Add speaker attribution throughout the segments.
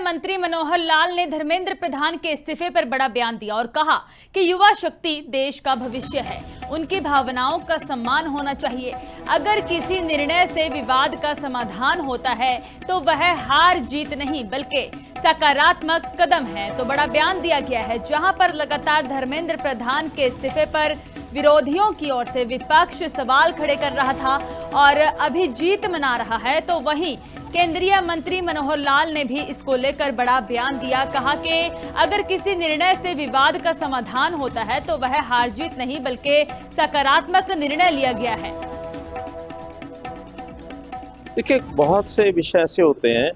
Speaker 1: मंत्री मनोहर लाल ने धर्मेंद्र प्रधान के इस्तीफे पर बड़ा बयान दिया और कहा कि युवा शक्ति देश का भविष्य है, उनकी भावनाओं का सम्मान होना चाहिए। अगर किसी निर्णय से विवाद का समाधान होता है तो वह हार जीत नहीं बल्कि सकारात्मक कदम है। तो बड़ा बयान दिया गया है, जहां पर लगातार धर्मेंद्र प्रधान के इस्तीफे पर विरोधियों की ओर से विपक्ष सवाल खड़े कर रहा था और अभी जीत मना रहा है, तो वहीं केंद्रीय मंत्री मनोहर लाल ने भी इसको लेकर बड़ा बयान दिया। कहा कि अगर किसी निर्णय से विवाद का समाधान होता है तो वह हार जीत नहीं बल्कि सकारात्मक निर्णय लिया गया है।
Speaker 2: देखिए, बहुत से विषय ऐसे होते हैं,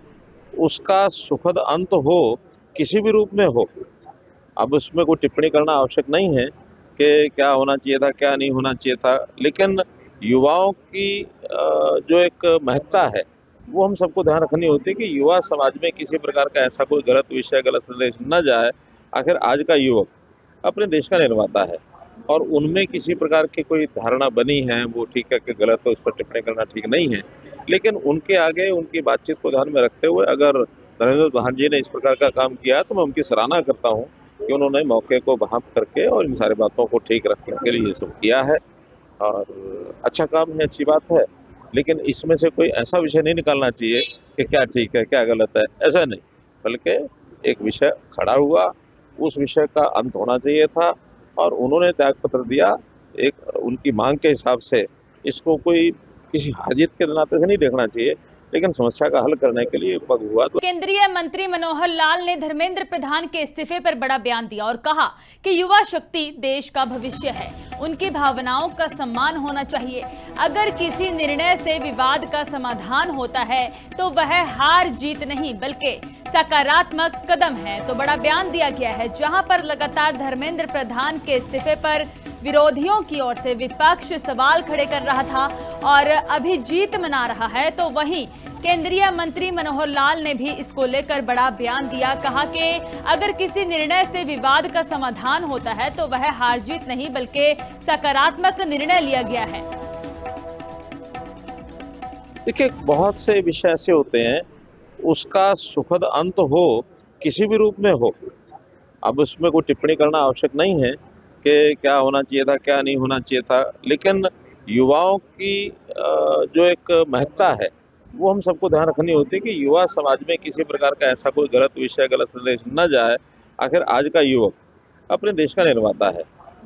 Speaker 2: उसका सुखद अंत हो किसी भी रूप में हो, अब उसमें कोई टिप्पणी करना आवश्यक नहीं है कि क्या होना चाहिए था, क्या नहीं होना चाहिए था। लेकिन युवाओं की जो एक महत्ता है वो हम सबको ध्यान रखनी होती है कि युवा समाज में किसी प्रकार का ऐसा कोई गलत विषय, गलत संदेश न जाए। आखिर आज का युवक अपने देश का निर्माता है और उनमें किसी प्रकार की कोई धारणा बनी है, वो ठीक है कि गलत है, उस पर टिप्पणी करना ठीक नहीं है। लेकिन उनके आगे उनकी बातचीत को ध्यान में रखते हुए अगर धर्मेंद्र प्रधान जी ने इस प्रकार का काम किया तो मैं उनकी सराहना करता हूँ कि उन्होंने मौके को भांप करके और इन सारी बातों को ठीक रखने के लिए ये सब किया है और अच्छा काम है, अच्छी बात है। लेकिन इसमें से कोई ऐसा विषय नहीं निकालना चाहिए कि क्या ठीक है, क्या गलत है, ऐसा नहीं, बल्कि एक विषय खड़ा हुआ, उस विषय का अंत होना चाहिए था और उन्होंने त्यागपत्र दिया। एक उनकी मांग के हिसाब से इसको कोई किसी हार जीत के नाते से नहीं देखना चाहिए, लेकिन समस्या का हल करने के लिए पग हुआ। तो
Speaker 1: केंद्रीय मंत्री मनोहर लाल ने धर्मेंद्र प्रधान के इस्तीफे पर बड़ा बयान दिया और कहा कि युवा शक्ति देश का भविष्य है, उनकी भावनाओं का सम्मान होना चाहिए। अगर किसी निर्णय से विवाद का समाधान होता है तो वह हार जीत नहीं बल्कि सकारात्मक कदम है। तो बड़ा बयान दिया गया है, जहां पर लगातार धर्मेंद्र प्रधान के इस्तीफे पर विरोधियों की ओर से विपक्ष सवाल खड़े कर रहा था और अभी जीत मना रहा है, तो वहीं केंद्रीय मंत्री मनोहर लाल ने भी इसको लेकर बड़ा बयान दिया। कहा कि अगर किसी निर्णय से विवाद का समाधान होता है तो वह हार जीत नहीं बल्कि सकारात्मक निर्णय लिया गया है।
Speaker 2: देखिए, बहुत से विषय ऐसे होते हैं, उसका सुखद अंत हो किसी भी रूप में हो, अब उसमें कोई टिप्पणी करना आवश्यक नहीं है कि क्या होना चाहिए था, क्या नहीं होना चाहिए था। लेकिन युवाओं की जो एक महत्ता है वो हम सबको ध्यान रखनी होती है कि युवा समाज में किसी प्रकार का ऐसा कोई गलत विषय, गलत संदेश न जाए। आखिर आज का युवक अपने देश का निर्माता है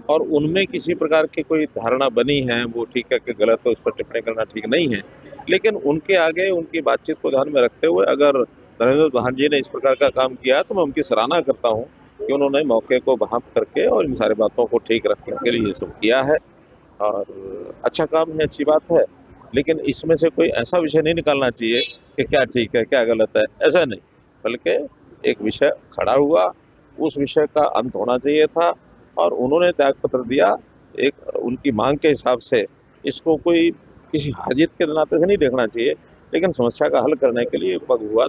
Speaker 2: और उनमें किसी प्रकार की कोई धारणा बनी है, वो ठीक है कि गलत है, उस पर टिप्पणी करना ठीक नहीं है। लेकिन उनके आगे उनकी बातचीत को ध्यान में रखते हुए अगर धर्मेंद्र प्रधान जी ने इस प्रकार का काम किया तो मैं उनकी सराहना करता हूँ कि उन्होंने मौके को भांप करके और इन सारी बातों को ठीक रखने के लिए ये सब किया है और अच्छा काम है, अच्छी बात है। लेकिन इसमें से कोई ऐसा विषय नहीं निकालना चाहिए कि क्या ठीक है, क्या गलत है, ऐसा नहीं, बल्कि एक विषय खड़ा हुआ, उस विषय का अंत होना चाहिए था और उन्होंने त्यागपत्र दिया। एक उनकी मांग के हिसाब से इसको कोई किसी हार जीत के नाते से नहीं देखना चाहिए, लेकिन समस्या का हल करने के लिए पग हुआ।